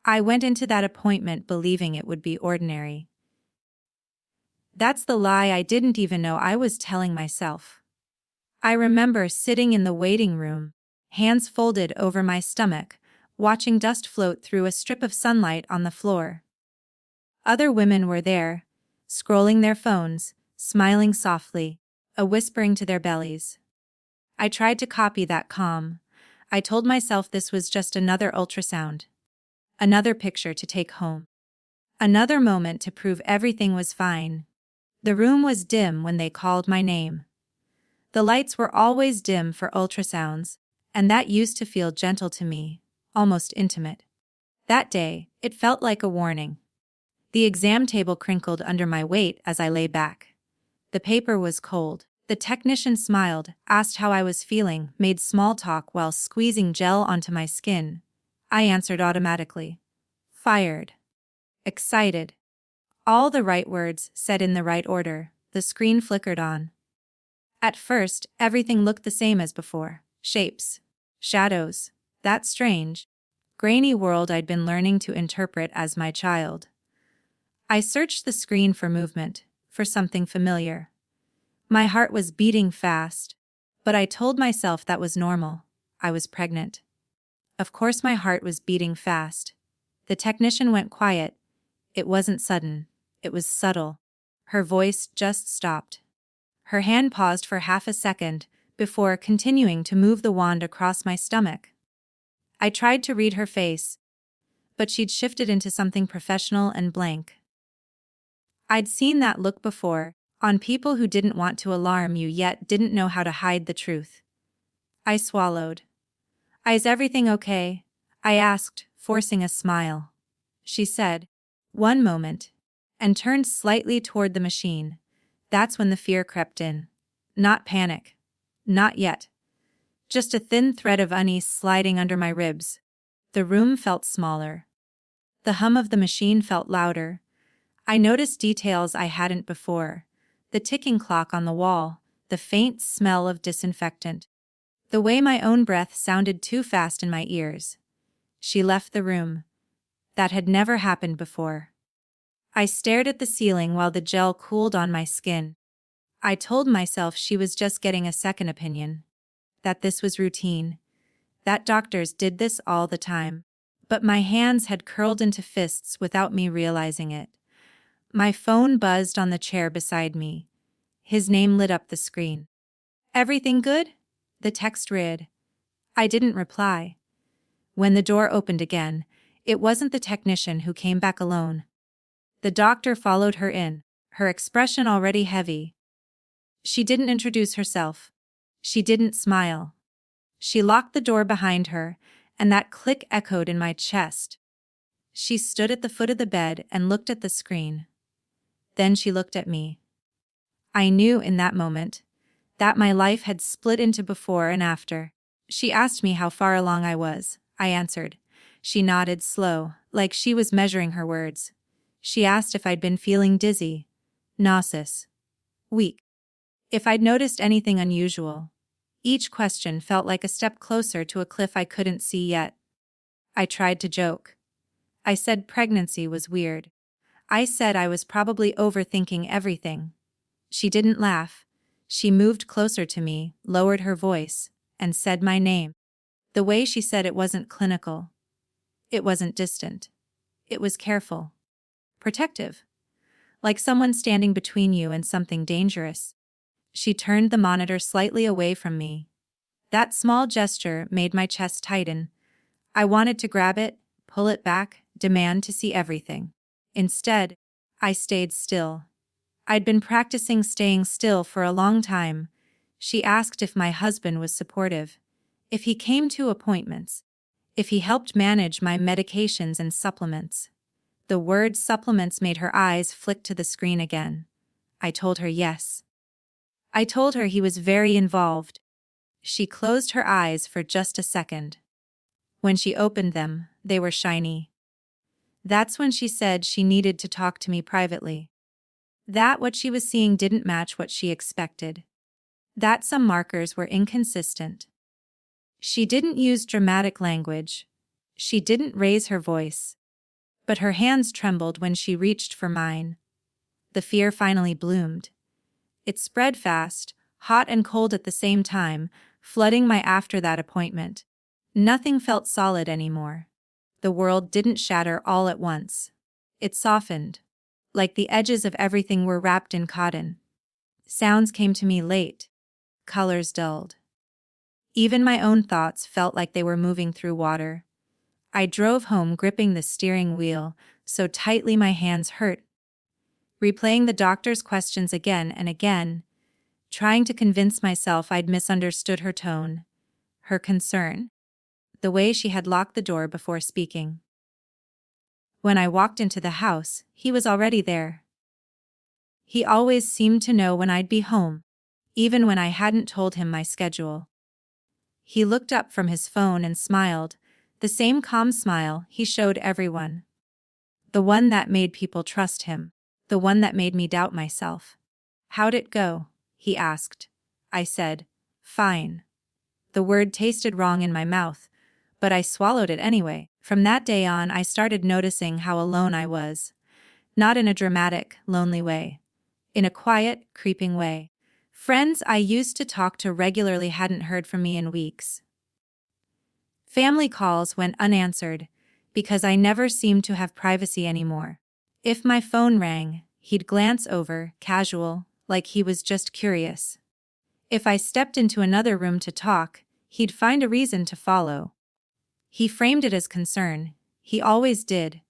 I went into that appointment believing it would be ordinary. That's the lie I didn't even know I was telling myself. I remember sitting in the waiting room, hands folded over my stomach, watching dust float through a strip of sunlight on the floor. Other women were there, scrolling their phones, smiling softly, whispering to their bellies. I tried to copy that calm. I told myself this was just another ultrasound. Another picture to take home. Another moment to prove everything was fine. The room was dim when they called my name. The lights were always dim for ultrasounds, and that used to feel gentle to me, almost intimate. That day, it felt like a warning. The exam table crinkled under my weight as I lay back. The paper was cold. The technician smiled, asked how I was feeling, made small talk while squeezing gel onto my skin. I answered automatically. Fired. Excited. All the right words, said in the right order. The screen flickered on. At first, everything looked the same as before. Shapes. Shadows. That strange, grainy world I'd been learning to interpret as my child. I searched the screen for movement, for something familiar. My heart was beating fast, but I told myself that was normal. I was pregnant. Of course my heart was beating fast. The technician went quiet. It wasn't sudden. It was subtle. Her voice just stopped. Her hand paused for half a second before continuing to move the wand across my stomach. I tried to read her face, but she'd shifted into something professional and blank. I'd seen that look before, on people who didn't want to alarm you yet didn't know how to hide the truth. I swallowed. Is everything okay? I asked, forcing a smile. She said, one moment, and turned slightly toward the machine. That's when the fear crept in. Not panic. Not yet. Just a thin thread of unease sliding under my ribs. The room felt smaller. The hum of the machine felt louder. I noticed details I hadn't before. The ticking clock on the wall, the faint smell of disinfectant. The way my own breath sounded too fast in my ears. She left the room. That had never happened before. I stared at the ceiling while the gel cooled on my skin. I told myself she was just getting a second opinion. That this was routine. That doctors did this all the time. But my hands had curled into fists without me realizing it. My phone buzzed on the chair beside me. His name lit up the screen. Everything good? The text read. I didn't reply. When the door opened again, it wasn't the technician who came back alone. The doctor followed her in, her expression already heavy. She didn't introduce herself. She didn't smile. She locked the door behind her, and that click echoed in my chest. She stood at the foot of the bed and looked at the screen. Then she looked at me. I knew in that moment that my life had split into before and after. She asked me how far along I was. I answered. She nodded slow, like she was measuring her words. She asked if I'd been feeling dizzy, nauseous, weak. If I'd noticed anything unusual. Each question felt like a step closer to a cliff I couldn't see yet. I tried to joke. I said pregnancy was weird. I said I was probably overthinking everything. She didn't laugh. She moved closer to me, lowered her voice, and said my name. The way she said it wasn't clinical. It wasn't distant. It was careful. Protective. Like someone standing between you and something dangerous. She turned the monitor slightly away from me. That small gesture made my chest tighten. I wanted to grab it, pull it back, demand to see everything. Instead, I stayed still. I'd been practicing staying still for a long time. She asked if my husband was supportive, if he came to appointments, if he helped manage my medications and supplements. The word supplements made her eyes flick to the screen again. I told her yes. I told her he was very involved. She closed her eyes for just a second. When she opened them, they were shiny. That's when she said she needed to talk to me privately. That what she was seeing didn't match what she expected. That some markers were inconsistent. She didn't use dramatic language. She didn't raise her voice. But her hands trembled when she reached for mine. The fear finally bloomed. It spread fast, hot and cold at the same time, flooding my after that appointment. Nothing felt solid anymore. The world didn't shatter all at once. It softened, like the edges of everything were wrapped in cotton. Sounds came to me late. Colors dulled. Even my own thoughts felt like they were moving through water. I drove home gripping the steering wheel so tightly my hands hurt, replaying the doctor's questions again and again, trying to convince myself I'd misunderstood her tone, her concern, the way she had locked the door before speaking. When I walked into the house, he was already there. He always seemed to know when I'd be home, even when I hadn't told him my schedule. He looked up from his phone and smiled, the same calm smile he showed everyone. The one that made people trust him, the one that made me doubt myself. "How'd it go?" he asked. I said, "Fine." The word tasted wrong in my mouth, but I swallowed it anyway. From that day on, I started noticing how alone I was. Not in a dramatic, lonely way. In a quiet, creeping way. Friends I used to talk to regularly hadn't heard from me in weeks. Family calls went unanswered, because I never seemed to have privacy anymore. If my phone rang, he'd glance over, casual, like he was just curious. If I stepped into another room to talk, he'd find a reason to follow. He framed it as concern. He always did.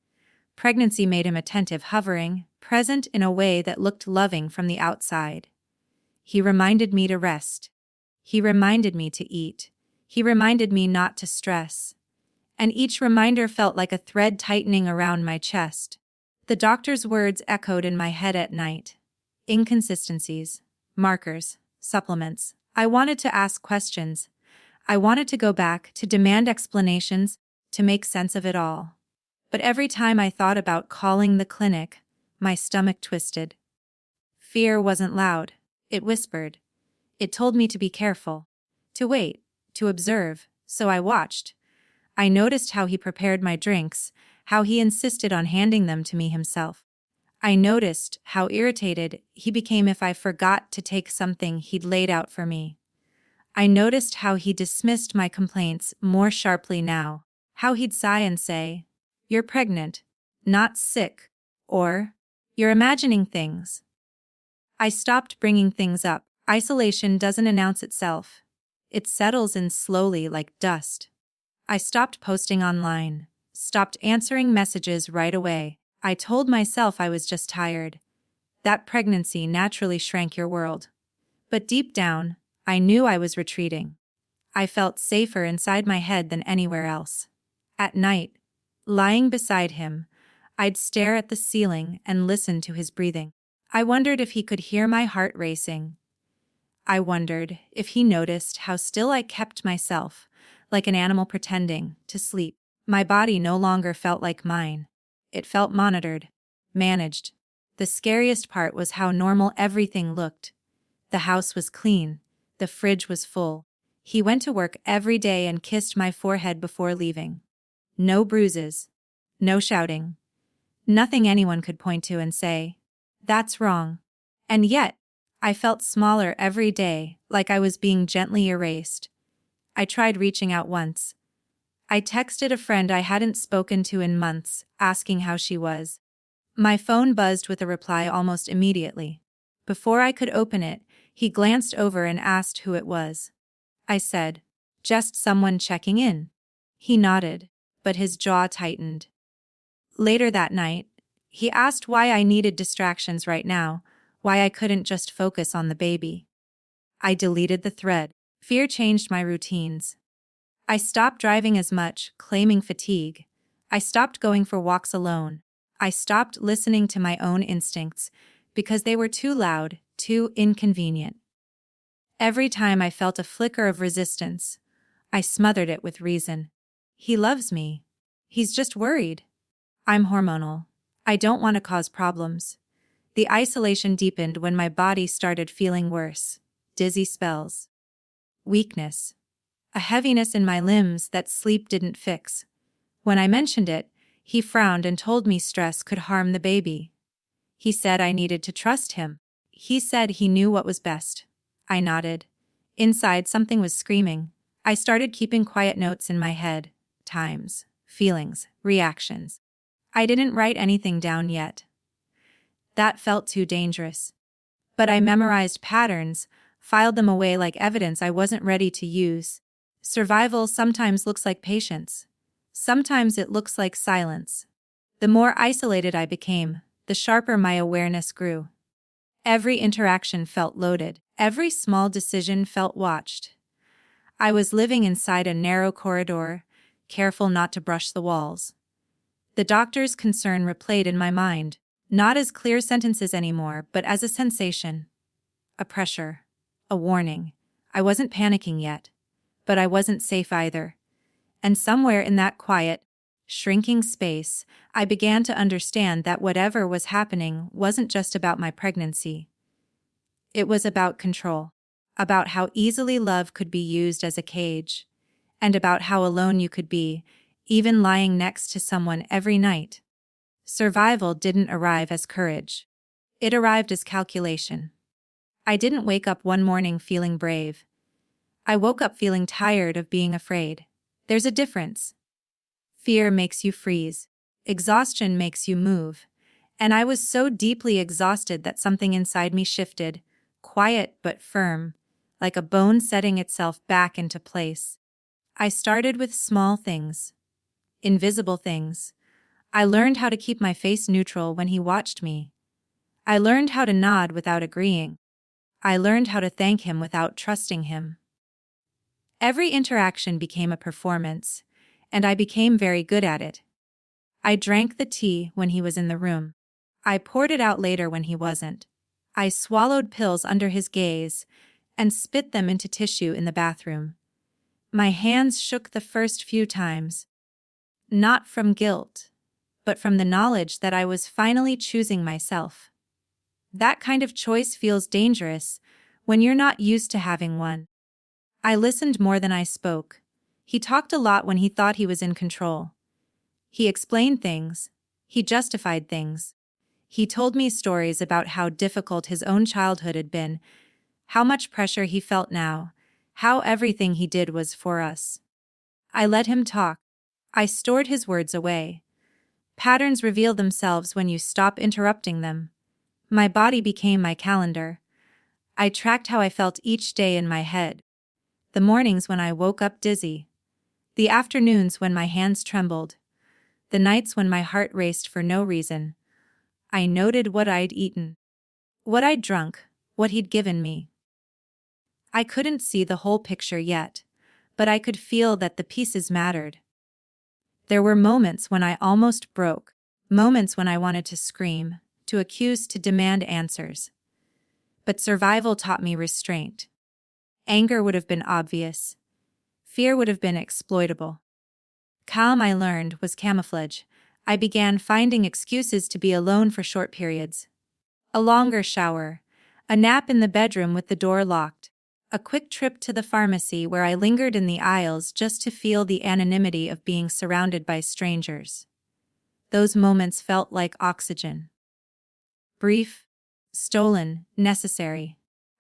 Pregnancy made him attentive, hovering, present in a way that looked loving from the outside. He reminded me to rest. He reminded me to eat. He reminded me not to stress. And each reminder felt like a thread tightening around my chest. The doctor's words echoed in my head at night. Inconsistencies, markers, supplements. I wanted to ask questions. I wanted to go back, to demand explanations, to make sense of it all. But every time I thought about calling the clinic, my stomach twisted. Fear wasn't loud. It whispered. It told me to be careful, to wait, to observe, so I watched. I noticed how he prepared my drinks, how he insisted on handing them to me himself. I noticed how irritated he became if I forgot to take something he'd laid out for me. I noticed how he dismissed my complaints more sharply now, how he'd sigh and say, "You're pregnant, not sick," or, "You're imagining things." I stopped bringing things up. Isolation doesn't announce itself. It settles in slowly like dust. I stopped posting online, stopped answering messages right away. I told myself I was just tired. That pregnancy naturally shrank your world. But deep down, I knew I was retreating. I felt safer inside my head than anywhere else. At night, lying beside him, I'd stare at the ceiling and listen to his breathing. I wondered if he could hear my heart racing. I wondered if he noticed how still I kept myself, like an animal pretending to sleep. My body no longer felt like mine. It felt monitored, managed. The scariest part was how normal everything looked. The house was clean. The fridge was full. He went to work every day and kissed my forehead before leaving. No bruises. No shouting. Nothing anyone could point to and say, "That's wrong." And yet, I felt smaller every day, like I was being gently erased. I tried reaching out once. I texted a friend I hadn't spoken to in months, asking how she was. My phone buzzed with a reply almost immediately. Before I could open it, he glanced over and asked who it was. I said, "Just someone checking in." He nodded, but his jaw tightened. Later that night, he asked why I needed distractions right now, why I couldn't just focus on the baby. I deleted the thread. Fear changed my routines. I stopped driving as much, claiming fatigue. I stopped going for walks alone. I stopped listening to my own instincts, because they were too loud, too inconvenient. Every time I felt a flicker of resistance, I smothered it with reason. He loves me. He's just worried. I'm hormonal. I don't want to cause problems. The isolation deepened when my body started feeling worse. Dizzy spells. Weakness. A heaviness in my limbs that sleep didn't fix. When I mentioned it, He frowned and told me stress could harm the baby. He said I needed to trust him. He said he knew what was best. I nodded. Inside, something was screaming. I started keeping quiet notes in my head. Times, feelings, reactions. I didn't write anything down yet. That felt too dangerous. But I memorized patterns, filed them away like evidence I wasn't ready to use. Survival sometimes looks like patience. Sometimes it looks like silence. The more isolated I became, the sharper my awareness grew. Every interaction felt loaded. Every small decision felt watched. I was living inside a narrow corridor, careful not to brush the walls. The doctor's concern replayed in my mind, not as clear sentences anymore, but as a sensation. A pressure. A warning. I wasn't panicking yet. But I wasn't safe either. And somewhere in that quiet, shrinking space, I began to understand that whatever was happening wasn't just about my pregnancy. It was about control. About how easily love could be used as a cage. And about how alone you could be, even lying next to someone every night. Survival didn't arrive as courage. It arrived as calculation. I didn't wake up one morning feeling brave. I woke up feeling tired of being afraid. There's a difference. Fear makes you freeze. Exhaustion makes you move. And I was so deeply exhausted that something inside me shifted, quiet but firm, like a bone setting itself back into place. I started with small things. Invisible things. I learned how to keep my face neutral when he watched me. I learned how to nod without agreeing. I learned how to thank him without trusting him. Every interaction became a performance, and I became very good at it. I drank the tea when he was in the room. I poured it out later when he wasn't. I swallowed pills under his gaze and spit them into tissue in the bathroom. My hands shook the first few times. Not from guilt, but from the knowledge that I was finally choosing myself. That kind of choice feels dangerous when you're not used to having one. I listened more than I spoke. He talked a lot when he thought he was in control. He explained things. He justified things. He told me stories about how difficult his own childhood had been, how much pressure he felt now, how everything he did was for us. I let him talk. I stored his words away. Patterns reveal themselves when you stop interrupting them. My body became my calendar. I tracked how I felt each day in my head. The mornings when I woke up dizzy. The afternoons when my hands trembled. The nights when my heart raced for no reason. I noted what I'd eaten. What I'd drunk. What he'd given me. I couldn't see the whole picture yet, but I could feel that the pieces mattered. There were moments when I almost broke. Moments when I wanted to scream, to accuse, to demand answers. But survival taught me restraint. Anger would have been obvious. Fear would have been exploitable. Calm, I learned, was camouflage. I began finding excuses to be alone for short periods. A longer shower. A nap in the bedroom with the door locked. A quick trip to the pharmacy where I lingered in the aisles just to feel the anonymity of being surrounded by strangers. Those moments felt like oxygen. Brief, stolen, necessary.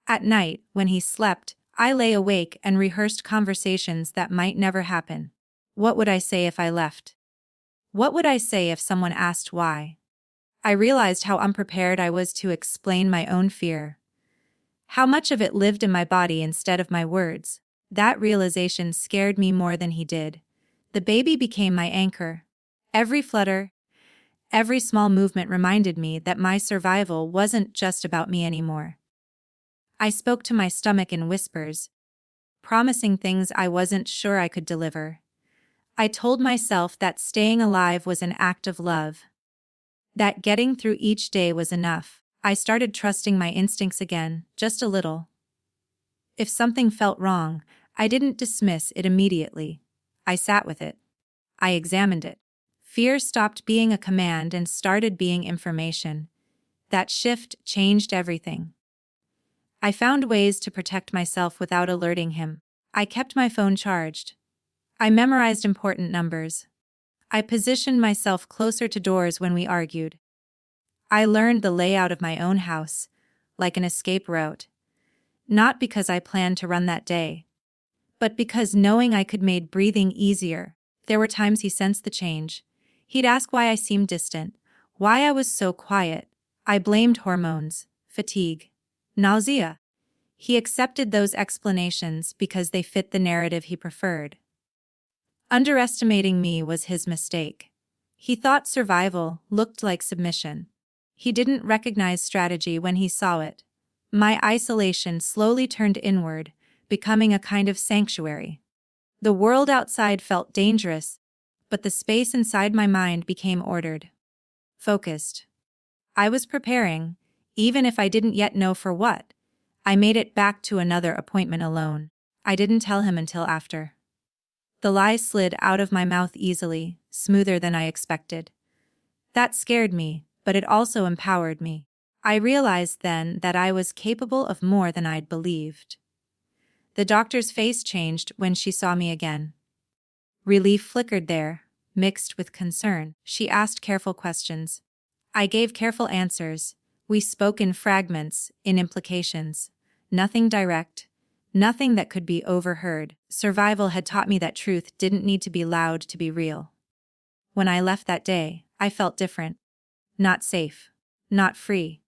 At night, when he slept, I lay awake and rehearsed conversations that might never happen. What would I say if I left? What would I say if someone asked why? I realized how unprepared I was to explain my own fear. How much of it lived in my body instead of my words. That realization scared me more than he did. The baby became my anchor. Every flutter, every small movement reminded me that my survival wasn't just about me anymore. I spoke to my stomach in whispers, promising things I wasn't sure I could deliver. I told myself that staying alive was an act of love. That getting through each day was enough. I started trusting my instincts again, just a little. If something felt wrong, I didn't dismiss it immediately. I sat with it. I examined it. Fear stopped being a command and started being information. That shift changed everything. I found ways to protect myself without alerting him. I kept my phone charged. I memorized important numbers. I positioned myself closer to doors when we argued. I learned the layout of my own house, like an escape route. Not because I planned to run that day, but because knowing I could made breathing easier. There were times he sensed the change. He'd ask why I seemed distant, why I was so quiet. I blamed hormones, fatigue, nausea. He accepted those explanations because they fit the narrative he preferred. Underestimating me was his mistake. He thought survival looked like submission. He didn't recognize strategy when he saw it. My isolation slowly turned inward, becoming a kind of sanctuary. The world outside felt dangerous, but the space inside my mind became ordered, focused. I was preparing, even if I didn't yet know for what. I made it back to another appointment alone. I didn't tell him until after. The lie slid out of my mouth easily, smoother than I expected. That scared me, but it also empowered me. I realized then that I was capable of more than I'd believed. The doctor's face changed when she saw me again. Relief flickered there, mixed with concern. She asked careful questions. I gave careful answers. We spoke in fragments, in implications. Nothing direct, nothing that could be overheard. Survival had taught me that truth didn't need to be loud to be real. When I left that day, I felt different. Not safe, not free,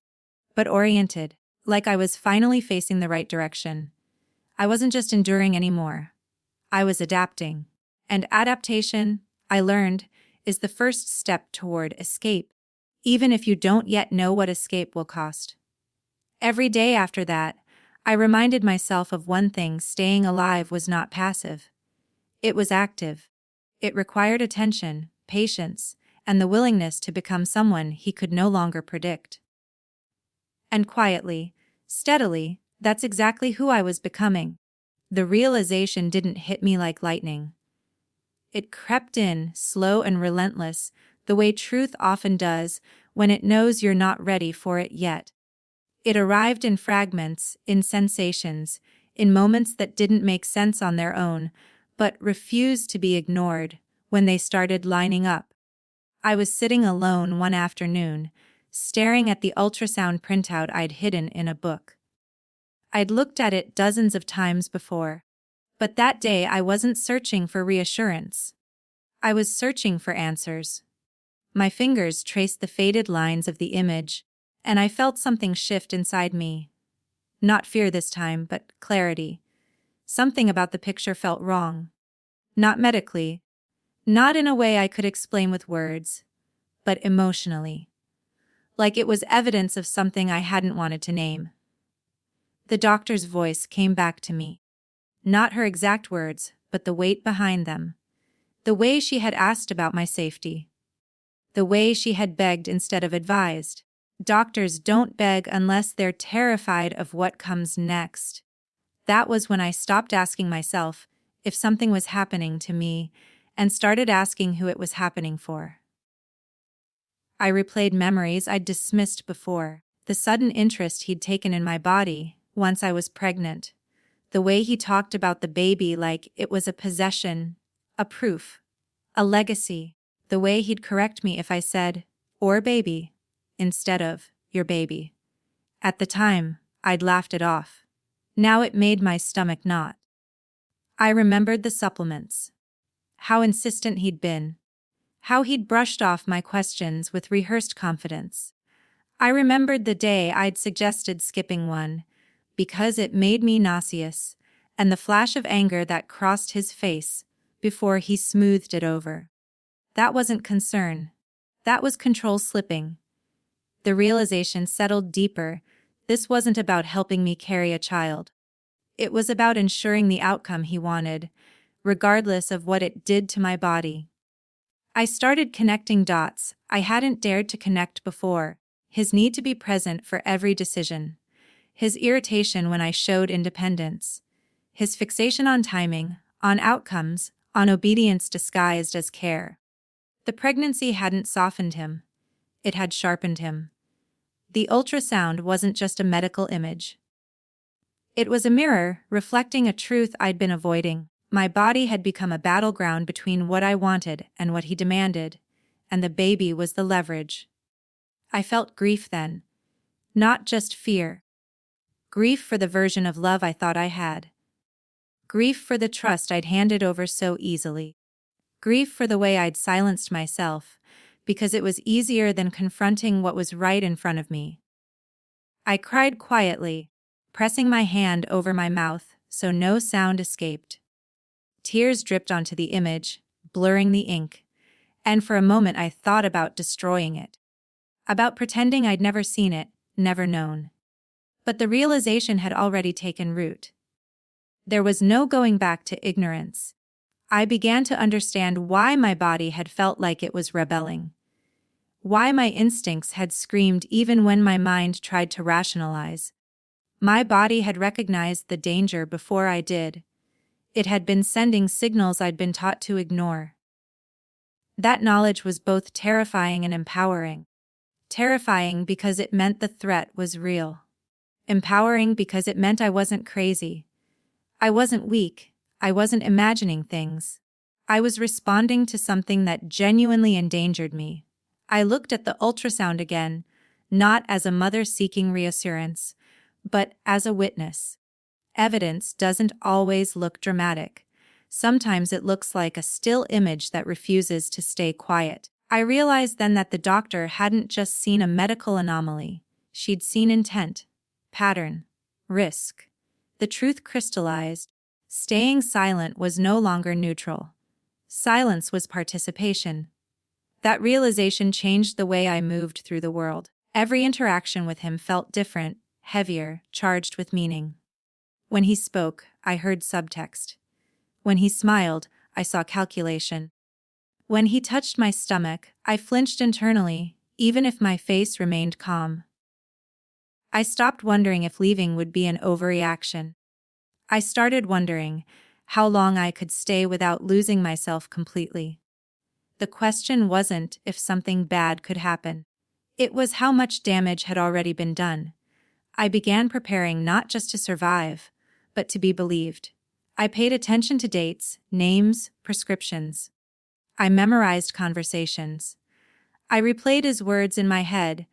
but oriented, like I was finally facing the right direction. I wasn't just enduring anymore. I was adapting. And adaptation, I learned, is the first step toward escape, even if you don't yet know what escape will cost. Every day after that, I reminded myself of one thing: staying alive was not passive. It was active. It required attention, patience, and the willingness to become someone he could no longer predict. And quietly, steadily, that's exactly who I was becoming. The realization didn't hit me like lightning. It crept in, slow and relentless, the way truth often does when it knows you're not ready for it yet. It arrived in fragments, in sensations, in moments that didn't make sense on their own, but refused to be ignored when they started lining up. I was sitting alone one afternoon, staring at the ultrasound printout I'd hidden in a book. I'd looked at it dozens of times before, but that day I wasn't searching for reassurance. I was searching for answers. My fingers traced the faded lines of the image, and I felt something shift inside me. Not fear this time, but clarity. Something about the picture felt wrong. Not medically, not in a way I could explain with words, but emotionally. Like it was evidence of something I hadn't wanted to name. The doctor's voice came back to me. Not her exact words, but the weight behind them. The way she had asked about my safety. The way she had begged instead of advised. Doctors don't beg unless they're terrified of what comes next. That was when I stopped asking myself if something was happening to me and started asking who it was happening for. I replayed memories I'd dismissed before. The sudden interest he'd taken in my body once I was pregnant. The way he talked about the baby like it was a possession, a proof, a legacy. The way he'd correct me if I said, "or baby," instead of, "your baby." At the time, I'd laughed it off. Now it made my stomach knot. I remembered the supplements. How insistent he'd been. How he'd brushed off my questions with rehearsed confidence. I remembered the day I'd suggested skipping one, because it made me nauseous, and the flash of anger that crossed his face before he smoothed it over. That wasn't concern. That was control slipping. The realization settled deeper. This wasn't about helping me carry a child. It was about ensuring the outcome he wanted, regardless of what it did to my body. I started connecting dots I hadn't dared to connect before. His need to be present for every decision. His irritation when I showed independence. His fixation on timing, on outcomes, on obedience disguised as care. The pregnancy hadn't softened him. It had sharpened him. The ultrasound wasn't just a medical image. It was a mirror reflecting a truth I'd been avoiding. My body had become a battleground between what I wanted and what he demanded, and the baby was the leverage. I felt grief then. Not just fear. Grief for the version of love I thought I had. Grief for the trust I'd handed over so easily. Grief for the way I'd silenced myself, because it was easier than confronting what was right in front of me. I cried quietly, pressing my hand over my mouth so no sound escaped. Tears dripped onto the image, blurring the ink, and for a moment I thought about destroying it. About pretending I'd never seen it, never known. But the realization had already taken root. There was no going back to ignorance. I began to understand why my body had felt like it was rebelling. Why my instincts had screamed even when my mind tried to rationalize. My body had recognized the danger before I did. It had been sending signals I'd been taught to ignore. That knowledge was both terrifying and empowering. Terrifying because it meant the threat was real. Empowering because it meant I wasn't crazy. I wasn't weak. I wasn't imagining things. I was responding to something that genuinely endangered me. I looked at the ultrasound again, not as a mother seeking reassurance, but as a witness. Evidence doesn't always look dramatic. Sometimes it looks like a still image that refuses to stay quiet. I realized then that the doctor hadn't just seen a medical anomaly. She'd seen intent, pattern, risk. The truth crystallized. Staying silent was no longer neutral. Silence was participation. That realization changed the way I moved through the world. Every interaction with him felt different, heavier, charged with meaning. When he spoke, I heard subtext. When he smiled, I saw calculation. When he touched my stomach, I flinched internally, even if my face remained calm. I stopped wondering if leaving would be an overreaction. I started wondering how long I could stay without losing myself completely. The question wasn't if something bad could happen. It was how much damage had already been done. I began preparing not just to survive, but to be believed. I paid attention to dates, names, prescriptions. I memorized conversations. I replayed his words in my head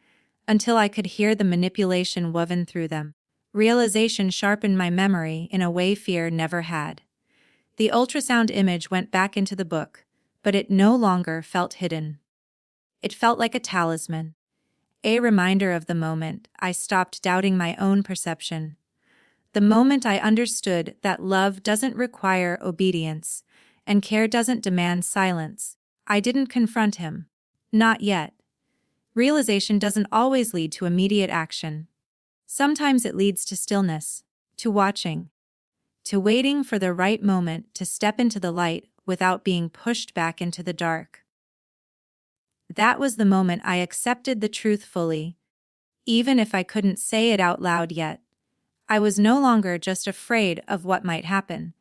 until I could hear the manipulation woven through them. Realization sharpened my memory in a way fear never had. The ultrasound image went back into the book, but it no longer felt hidden. It felt like a talisman, a reminder of the moment I stopped doubting my own perception. The moment I understood that love doesn't require obedience, and care doesn't demand silence. I didn't confront him. Not yet. Realization doesn't always lead to immediate action. Sometimes it leads to stillness, to watching, to waiting for the right moment to step into the light without being pushed back into the dark. That was the moment I accepted the truth fully, even if I couldn't say it out loud yet. I was no longer just afraid of what might happen.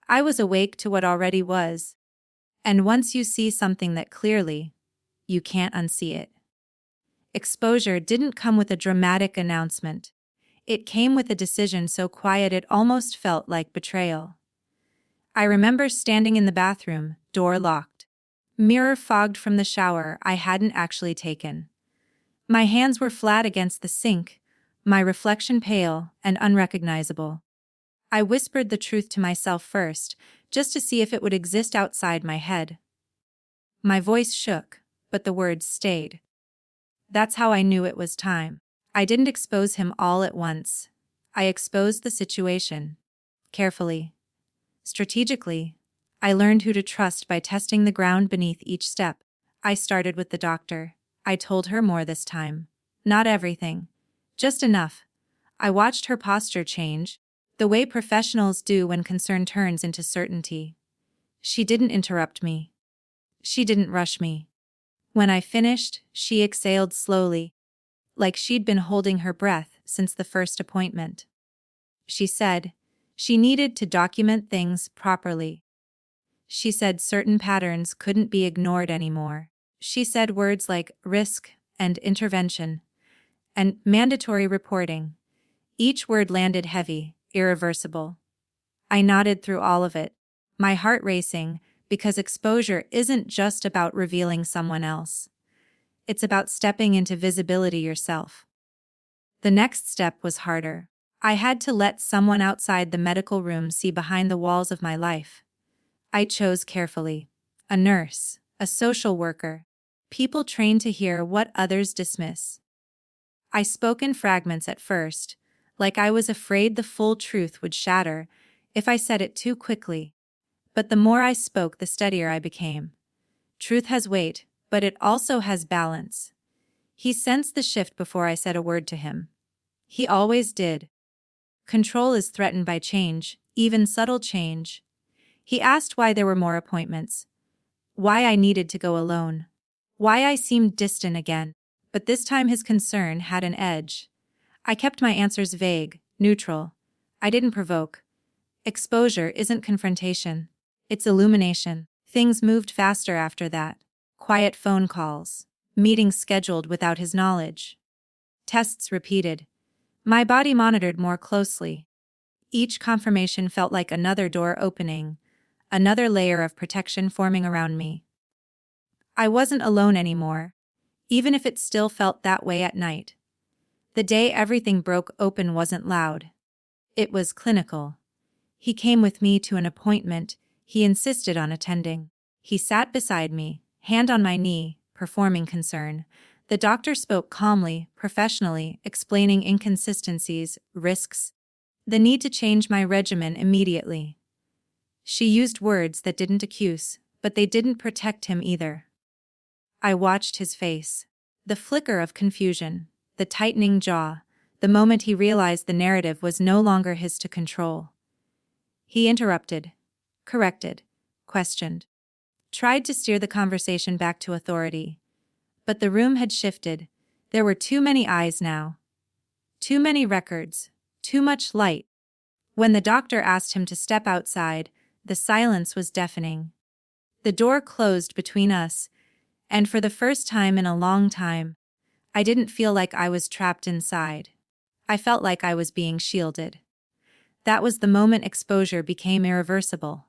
I was awake to what already was. And once you see something that clearly, you can't unsee it. Exposure didn't come with a dramatic announcement. It came with a decision so quiet it almost felt like betrayal. I remember standing in the bathroom, door locked. Mirror fogged from the shower I hadn't actually taken. My hands were flat against the sink, my reflection pale and unrecognizable. I whispered the truth to myself first, just to see if it would exist outside my head. My voice shook, but the words stayed. That's how I knew it was time. I didn't expose him all at once. I exposed the situation. Carefully. Strategically. I learned who to trust by testing the ground beneath each step. I started with the doctor. I told her more this time. Not everything. Just enough. I watched her posture change, the way professionals do when concern turns into certainty. She didn't interrupt me. She didn't rush me. When I finished, she exhaled slowly, like she'd been holding her breath since the first appointment. She said she needed to document things properly. She said certain patterns couldn't be ignored anymore. She said words like risk and intervention and mandatory reporting. Each word landed heavy, irreversible. I nodded through all of it, my heart racing, because exposure isn't just about revealing someone else. It's about stepping into visibility yourself. The next step was harder. I had to let someone outside the medical room see behind the walls of my life. I chose carefully. A nurse, a social worker, people trained to hear what others dismiss. I spoke in fragments at first, like I was afraid the full truth would shatter if I said it too quickly. But the more I spoke, the steadier I became. Truth has weight, but it also has balance. He sensed the shift before I said a word to him. He always did. Control is threatened by change, even subtle change. He asked why there were more appointments, why I needed to go alone, why I seemed distant again, but this time his concern had an edge. I kept my answers vague, neutral. I didn't provoke. Exposure isn't confrontation. It's illumination. Things moved faster after that. Quiet phone calls. Meetings scheduled without his knowledge. Tests repeated. My body monitored more closely. Each confirmation felt like another door opening, another layer of protection forming around me. I wasn't alone anymore, even if it still felt that way at night. The day everything broke open wasn't loud. It was clinical. He came with me to an appointment he insisted on attending. He sat beside me, hand on my knee, performing concern. The doctor spoke calmly, professionally, explaining inconsistencies, risks, the need to change my regimen immediately. She used words that didn't accuse, but they didn't protect him either. I watched his face. The flicker of confusion, the tightening jaw, the moment he realized the narrative was no longer his to control. He interrupted, corrected, questioned, tried to steer the conversation back to authority. But the room had shifted. There were too many eyes now. Too many records. Too much light. When the doctor asked him to step outside, the silence was deafening. The door closed between us, and for the first time in a long time, I didn't feel like I was trapped inside. I felt like I was being shielded. That was the moment exposure became irreversible.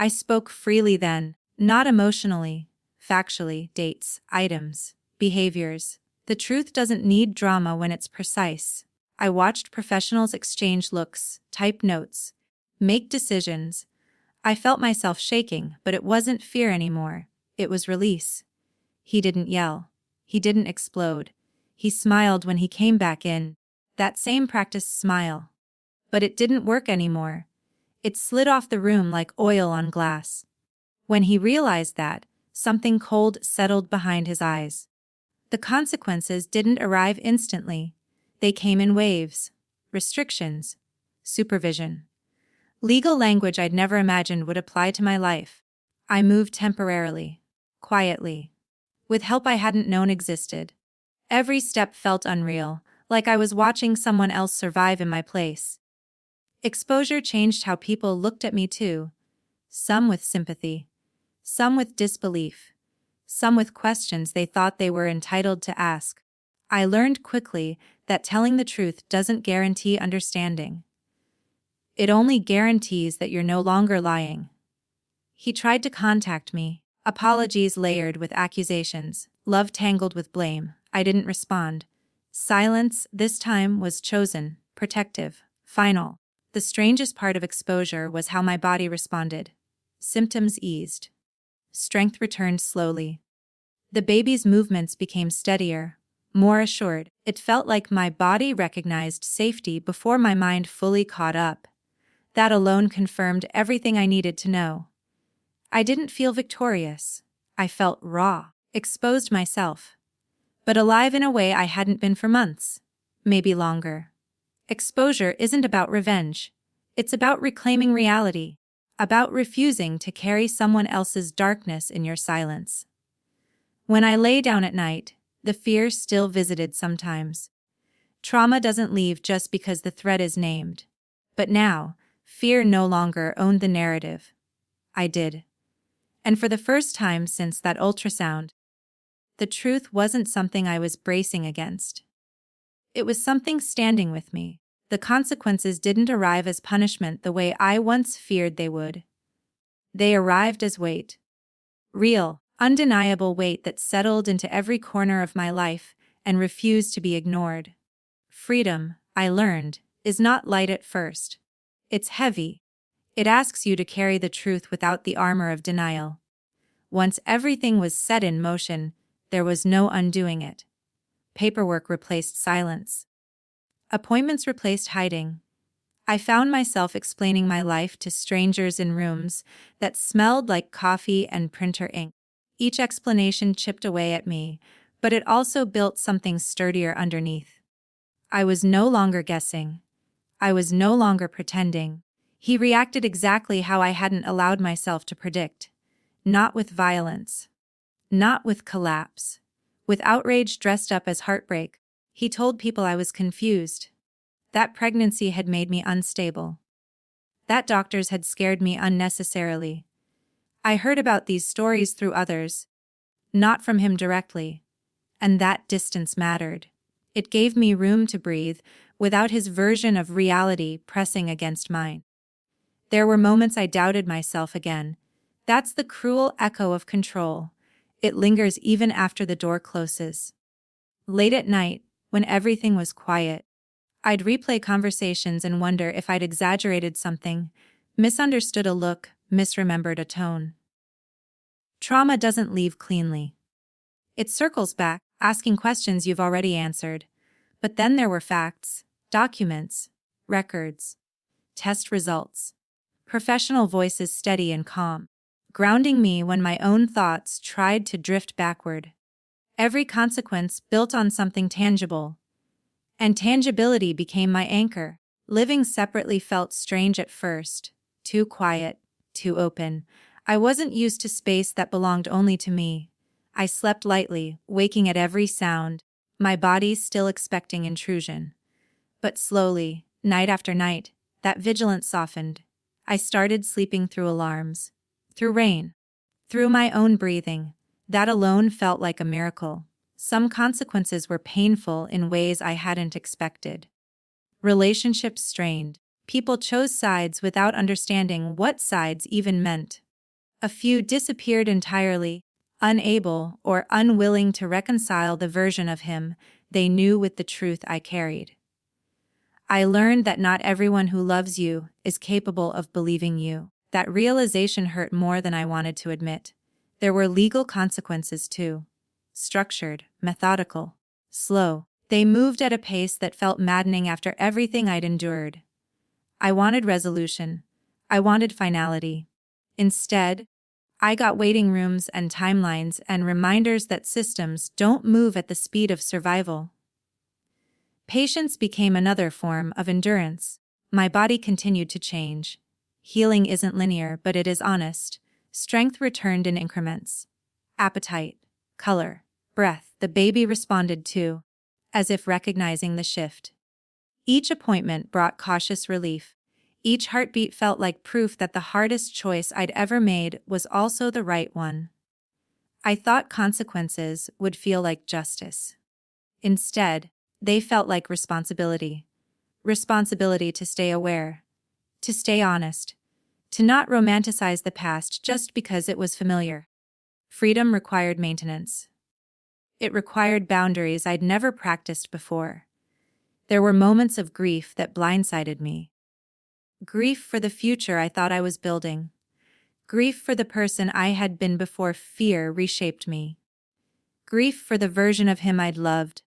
I spoke freely then, not emotionally, factually, dates, items, behaviors. The truth doesn't need drama when it's precise. I watched professionals exchange looks, type notes, make decisions. I felt myself shaking, but it wasn't fear anymore. It was release. He didn't yell. He didn't explode. He smiled when he came back in. That same practiced smile. But it didn't work anymore. It slid off the room like oil on glass. When he realized that, something cold settled behind his eyes. The consequences didn't arrive instantly. They came in waves. Restrictions. Supervision. Legal language I'd never imagined would apply to my life. I moved temporarily. Quietly. With help I hadn't known existed. Every step felt unreal, like I was watching someone else survive in my place. Exposure changed how people looked at me too. Some with sympathy. Some with disbelief. Some with questions they thought they were entitled to ask. I learned quickly that telling the truth doesn't guarantee understanding. It only guarantees that you're no longer lying. He tried to contact me, apologies layered with accusations, love tangled with blame. I didn't respond. Silence, this time, was chosen, protective, final. The strangest part of exposure was how my body responded. Symptoms eased. Strength returned slowly. The baby's movements became steadier, more assured. It felt like my body recognized safety before my mind fully caught up. That alone confirmed everything I needed to know. I didn't feel victorious. I felt raw, exposed myself. But alive in a way I hadn't been for months. Maybe longer. Exposure isn't about revenge. It's about reclaiming reality. About refusing to carry someone else's darkness in your silence. When I lay down at night, the fear still visited sometimes. Trauma doesn't leave just because the threat is named. But now, fear no longer owned the narrative. I did. And for the first time since that ultrasound, the truth wasn't something I was bracing against. It was something standing with me. The consequences didn't arrive as punishment the way I once feared they would. They arrived as weight. Real, undeniable weight that settled into every corner of my life and refused to be ignored. Freedom, I learned, is not light at first. It's heavy. It asks you to carry the truth without the armor of denial. Once everything was set in motion, there was no undoing it. Paperwork replaced silence. Appointments replaced hiding. I found myself explaining my life to strangers in rooms that smelled like coffee and printer ink. Each explanation chipped away at me, but it also built something sturdier underneath. I was no longer guessing. I was no longer pretending. He reacted exactly how I hadn't allowed myself to predict. Not with violence. Not with collapse. With outrage dressed up as heartbreak. He told people I was confused. That pregnancy had made me unstable. That doctors had scared me unnecessarily. I heard about these stories through others, not from him directly. And that distance mattered. It gave me room to breathe, without his version of reality pressing against mine. There were moments I doubted myself again. That's the cruel echo of control. It lingers even after the door closes. Late at night, when everything was quiet, I'd replay conversations and wonder if I'd exaggerated something, misunderstood a look, misremembered a tone. Trauma doesn't leave cleanly. It circles back, asking questions you've already answered. But then there were facts, documents, records, test results, professional voices steady and calm, grounding me when my own thoughts tried to drift backward. Every consequence built on something tangible. And tangibility became my anchor. Living separately felt strange at first, too quiet, too open. I wasn't used to space that belonged only to me. I slept lightly, waking at every sound, my body still expecting intrusion. But slowly, night after night, that vigilance softened. I started sleeping through alarms, through rain, through my own breathing. That alone felt like a miracle. Some consequences were painful in ways I hadn't expected. Relationships strained. People chose sides without understanding what sides even meant. A few disappeared entirely, unable or unwilling to reconcile the version of him they knew with the truth I carried. I learned that not everyone who loves you is capable of believing you. That realization hurt more than I wanted to admit. There were legal consequences too. Structured, methodical, slow. They moved at a pace that felt maddening after everything I'd endured. I wanted resolution. I wanted finality. Instead, I got waiting rooms and timelines and reminders that systems don't move at the speed of survival. Patience became another form of endurance. My body continued to change. Healing isn't linear, but it is honest. Strength returned in increments. Appetite, color, breath, the baby responded too, as if recognizing the shift. Each appointment brought cautious relief. Each heartbeat felt like proof that the hardest choice I'd ever made was also the right one. I thought consequences would feel like justice. Instead, they felt like responsibility. Responsibility to stay aware, to stay honest, to not romanticize the past just because it was familiar. Freedom required maintenance. It required boundaries I'd never practiced before. There were moments of grief that blindsided me. Grief for the future I thought I was building. Grief for the person I had been before fear reshaped me. Grief for the version of him I'd loved,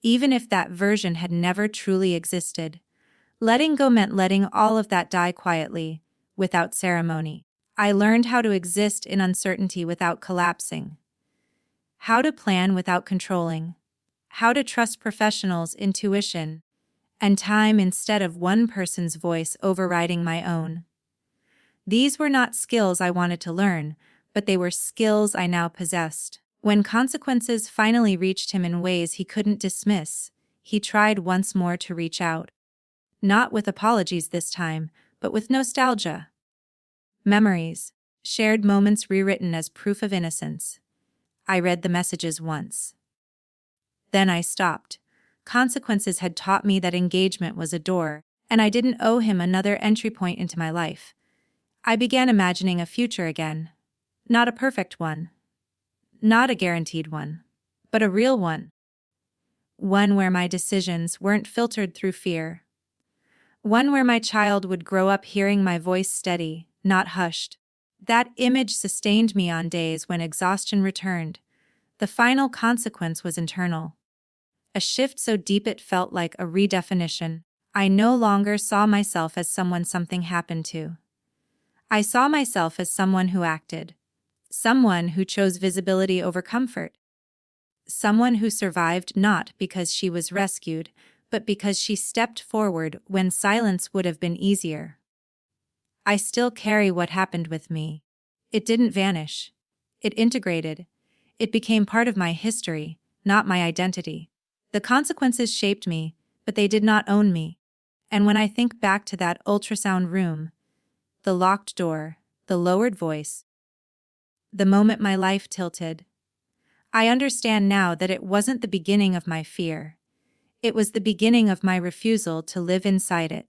even if that version had never truly existed. Letting go meant letting all of that die quietly, without ceremony. I learned how to exist in uncertainty without collapsing. How to plan without controlling. How to trust professionals' intuition and time instead of one person's voice overriding my own. These were not skills I wanted to learn, but they were skills I now possessed. When consequences finally reached him in ways he couldn't dismiss, he tried once more to reach out. Not with apologies this time, but with nostalgia. Memories, shared moments rewritten as proof of innocence. I read the messages once. Then I stopped. Consequences had taught me that engagement was a door, and I didn't owe him another entry point into my life. I began imagining a future again. Not a perfect one. Not a guaranteed one. But a real one. One where my decisions weren't filtered through fear. One where my child would grow up hearing my voice steady, not hushed. That image sustained me on days when exhaustion returned. The final consequence was internal. A shift so deep it felt like a redefinition. I no longer saw myself as someone something happened to. I saw myself as someone who acted. Someone who chose visibility over comfort. Someone who survived not because she was rescued, but because she stepped forward when silence would have been easier. I still carry what happened with me. It didn't vanish. It integrated. It became part of my history, not my identity. The consequences shaped me, but they did not own me. And when I think back to that ultrasound room, the locked door, the lowered voice, the moment my life tilted, I understand now that it wasn't the beginning of my fear. It was the beginning of my refusal to live inside it.